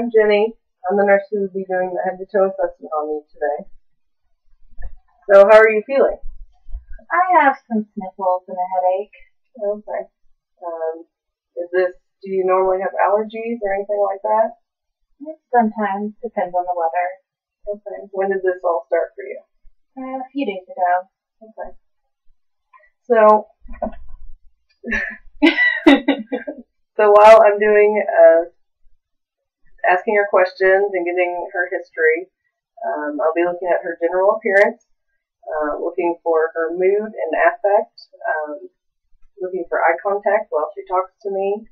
I'm Jenny. I'm the nurse who will be doing the head-to-toe assessment on you today. So how are you feeling? I have some sniffles and a headache. Okay. Do you normally have allergies or anything like that? It sometimes depends on the weather. Okay. When did this all start for you? A few days ago. Okay. So, while I'm doing, asking her questions and getting her history, I'll be looking at her general appearance, looking for her mood and affect, looking for eye contact while she talks to me,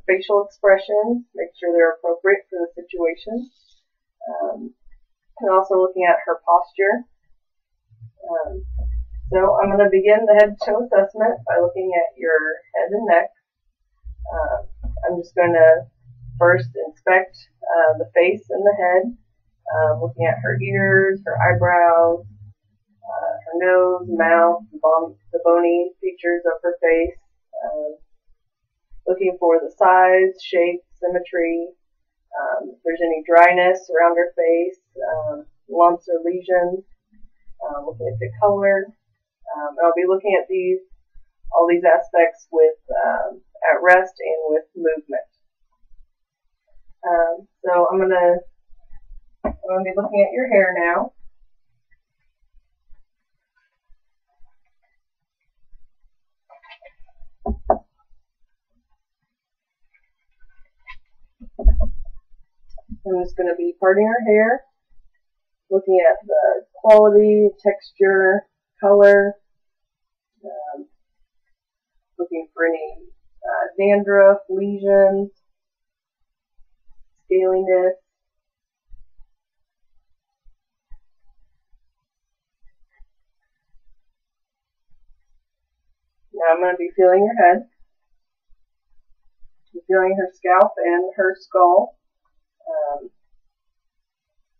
facial expressions, make sure they're appropriate for the situation, and also looking at her posture. So I'm going to begin the head-to-toe assessment by looking at your head and neck. I'm just going to first inspect the face and the head, looking at her ears, her eyebrows, her nose, mouth, the bony features of her face, looking for the size, shape, symmetry, if there's any dryness around her face, lumps or lesions, looking at the color. And I'll be looking at all these aspects with at rest and with movement. So I'm gonna be looking at your hair now. I'm just going to be parting her hair, looking at the quality, texture, color, looking for any dandruff, lesions, scaliness. Now I'm going to be feeling her head. I'm feeling her scalp and her skull.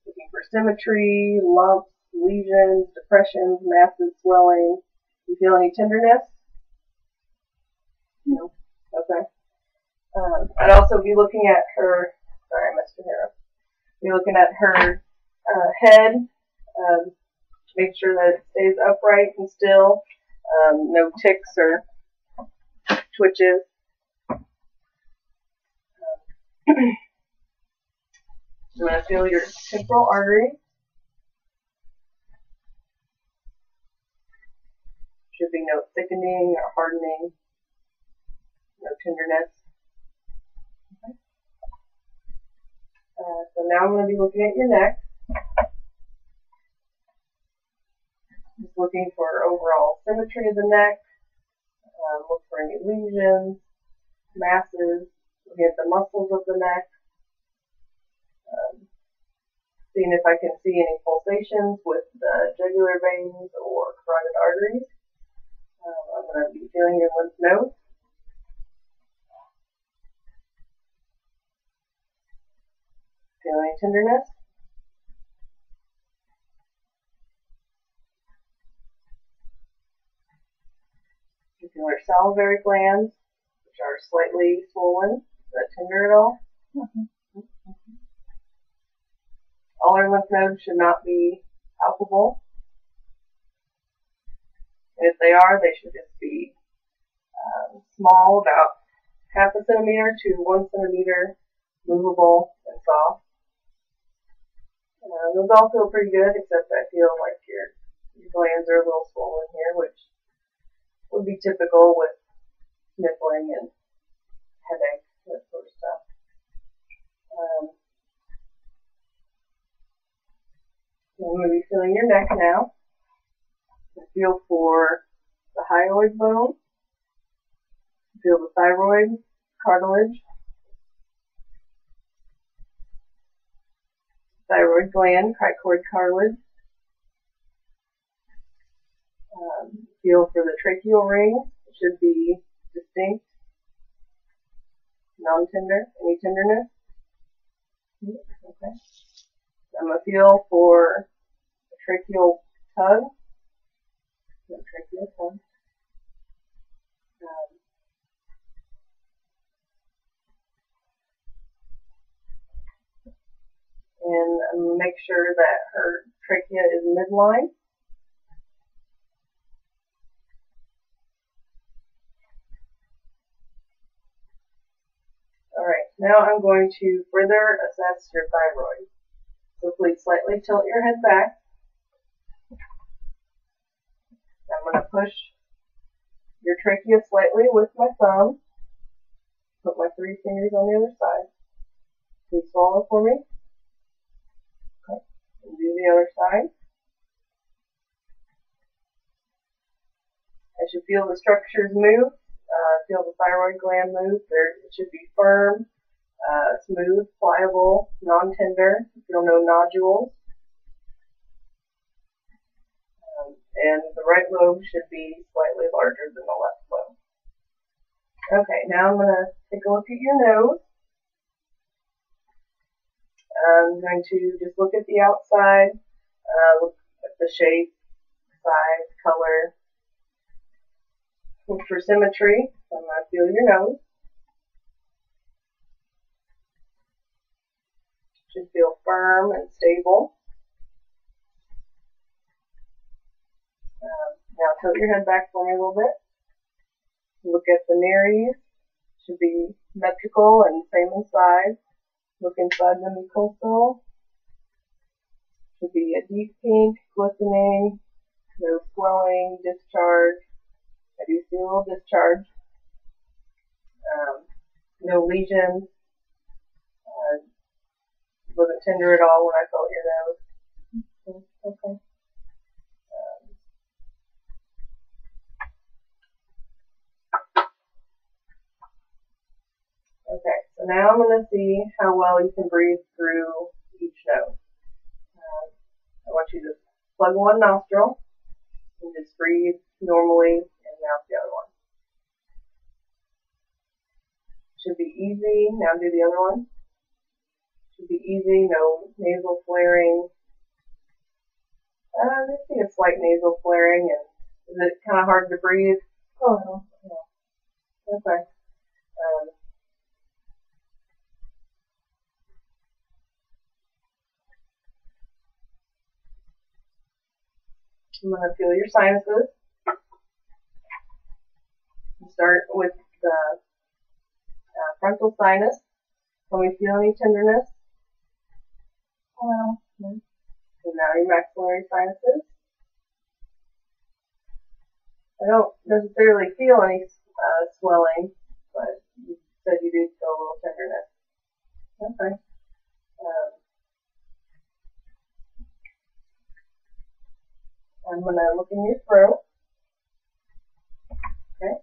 Looking for symmetry, lumps, lesions, depressions, masses, swelling. Do you feel any tenderness? No. Okay. I'd also be looking at her. Sorry, I messed her hair up. Be looking at her head. Make sure that it stays upright and still. No ticks or twitches. I'm going to feel your temporal artery. Should be no thickening or hardening. No tenderness. Okay. So now I'm going to be looking at your neck. Just looking for overall symmetry of the neck. Look for any lesions, masses. Looking at the muscles of the neck. Seeing if I can see any pulsations with the jugular veins or carotid arteries. I'm going to be feeling your lymph nodes. Feeling tenderness. You feel your salivary glands, which are slightly swollen. Is that tender at all? Mm-hmm. All our lymph nodes should not be palpable. And if they are, they should just be small, about 0.5 centimeter to 1 centimeter, movable and soft. Those all feel pretty good, except I feel like your glands are a little swollen here, which would be typical with sniffling and headache, that sort of stuff. I'm going to be feeling your neck now. Feel for the hyoid bone. Feel the thyroid cartilage. Thyroid gland, cricoid cartilage. Feel for the tracheal ring. It should be distinct. Non-tender. Any tenderness? Okay. I'm going to feel for the tracheal tug. Tracheal tug. sure that her trachea is midline. Alright, now I'm going to further assess your thyroid. So please slightly tilt your head back. I'm going to push your trachea slightly with my thumb. Put my 3 fingers on the other side. Please swallow for me. Okay. And do the other side. I should feel the structures move. Feel the thyroid gland move. It should be firm, smooth, pliable, non-tender. Feel no nodules. And the right lobe should be slightly larger than the left lobe. Okay, now I'm going to take a look at your nose. I'm going to just look at the outside, look at the shape, size, color. Look for symmetry. So I'm going to feel your nose. It should feel firm and stable. Now tilt your head back for me a little bit. Look at the nares. Should be symmetrical and same in size. Look inside the mucosal. Should be a deep pink, glistening, no swelling, discharge. I do see a little discharge. No lesions. Wasn't tender at all when I felt your nose. Okay. Okay, so now I'm going to see how well you can breathe through each nose. I want you to plug one nostril and just breathe normally and out the other one. Should be easy. Now do the other one. Should be easy, no nasal flaring. I see a slight nasal flaring, and is it kind of hard to breathe? Oh, no. Okay. I'm going to feel your sinuses. Start with the frontal sinus. Can we feel any tenderness? No. So now your maxillary sinuses. I don't necessarily feel any swelling, but you said you did feel a little tenderness. Okay. I'm going to look in your throat. Okay.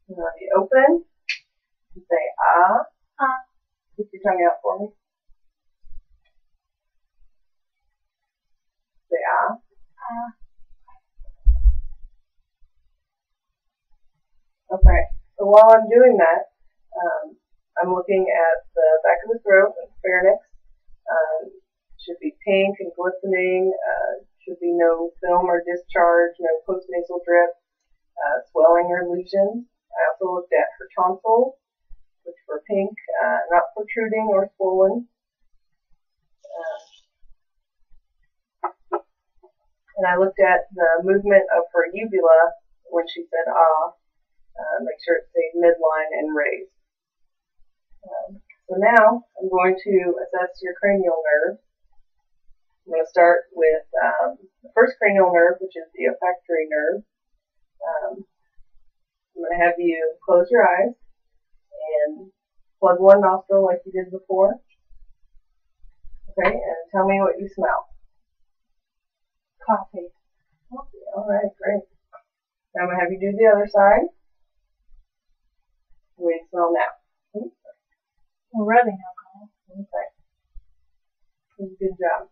You're going to be open. You say ah. Ah. Keep your tongue out for me. Say ah. Ah. Okay. So while I'm doing that, I'm looking at the back of the throat, the pharynx. Should be pink and glistening. Should be no film or discharge, no postnasal drip, swelling or lesions. I also looked at her tonsils, which were pink, not protruding or swollen. And I looked at the movement of her uvula when she said ah. Make sure it stayed midline and raised. So now I'm going to assess your cranial nerve. I'm going to start with the first cranial nerve, which is the olfactory nerve. I'm going to have you close your eyes and plug one nostril like you did before. Okay, and tell me what you smell. Coffee. Coffee. All right, great. Now I'm going to have you do the other side. What do you smell now? Rubbing alcohol. Okay. Good job.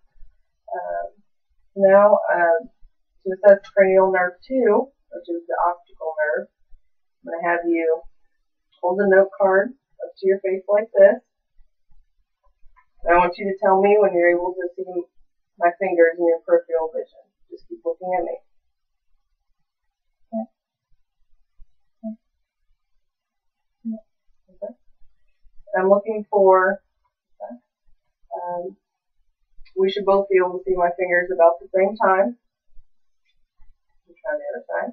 Now, to assess cranial nerve 2, which is the optical nerve, I'm going to have you hold a note card up to your face like this. And I want you to tell me when you're able to see my fingers in your peripheral vision. Just keep looking at me. Okay. I'm looking for we should both be able to see my fingers about the same time. Try the other side.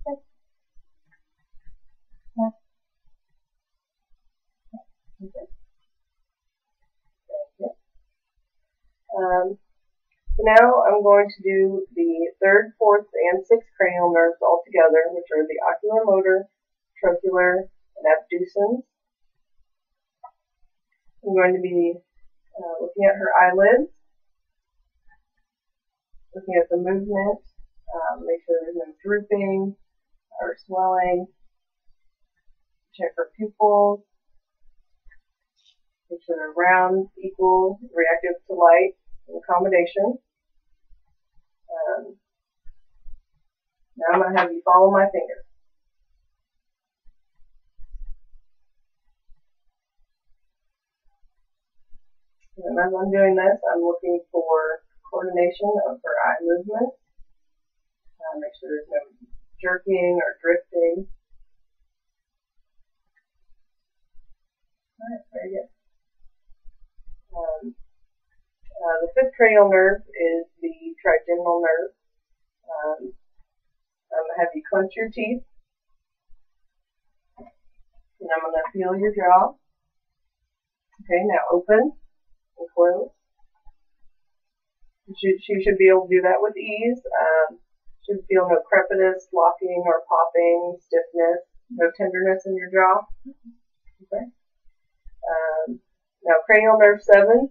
Okay. Thank you. So now I'm going to do the third, fourth, and sixth cranial nerves all together, which are the oculomotor, trochlear, and abducens. I'm going to be looking at her eyelids, looking at the movement, make sure there's no drooping or swelling, check her pupils, make sure they're round, equal, reactive to light, and accommodation. Now I'm going to have you follow my finger. And as I'm doing this, I'm looking for coordination of her eye movement. Make sure there's no jerking or drifting. Alright, very good. The fifth cranial nerve is the trigeminal nerve. I'm going to have you clench your teeth. And I'm going to feel your jaw. Okay, now open and close. She should be able to do that with ease. Should feel no crepitus, locking, or popping, stiffness, no tenderness in your jaw. Okay. Now cranial nerve 7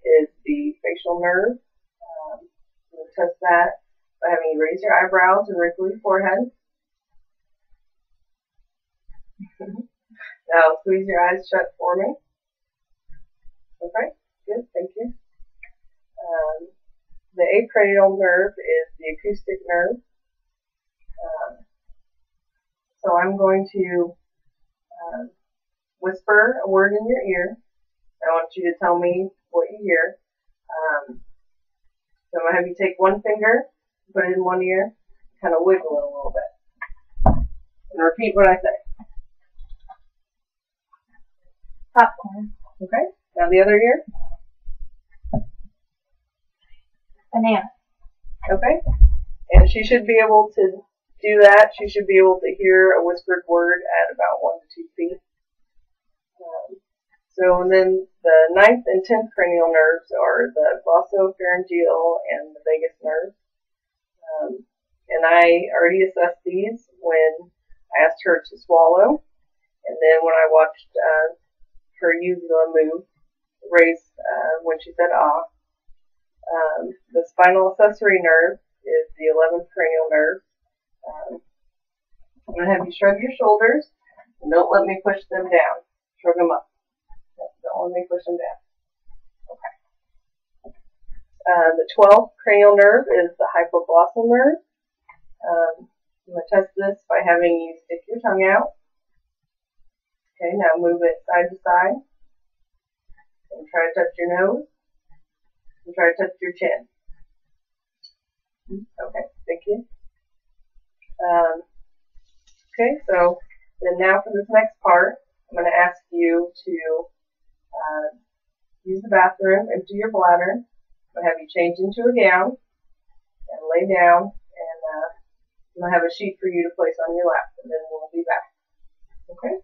is the facial nerve. We'll test that by having you raise your eyebrows and wrinkle your forehead. Now squeeze your eyes shut for me. Okay, good, thank you. The acranial nerve is the acoustic nerve. So I'm going to whisper a word in your ear. I want you to tell me what you hear. So I'm going to have you take one finger, put it in one ear, kind of wiggle it a little bit. And repeat what I say. Popcorn. Okay, now the other ear. Banana. Okay, and she should be able to do that. She should be able to hear a whispered word at about 1 to 2 feet. So then the 9th and 10th cranial nerves are the glossopharyngeal and the vagus nerves. And I already assessed these when I asked her to swallow, and then when I watched her uvula move, raise when she said ah. The spinal accessory nerve is the 11th cranial nerve. I'm going to have you shrug your shoulders, and don't let me push them down. Shrug them up. Don't let me push them down. Okay. The 12th cranial nerve is the hypoglossal nerve. I'm going to test this by having you stick your tongue out. Okay, now move it side to side. And try to touch your nose. And try to touch your chin. Okay, thank you. Okay, so then now for this next part, I'm going to ask you to use the bathroom, empty your bladder. I'm going to have you change into a gown and lay down, and I'm going to have a sheet for you to place on your lap, and then we'll be back. Okay?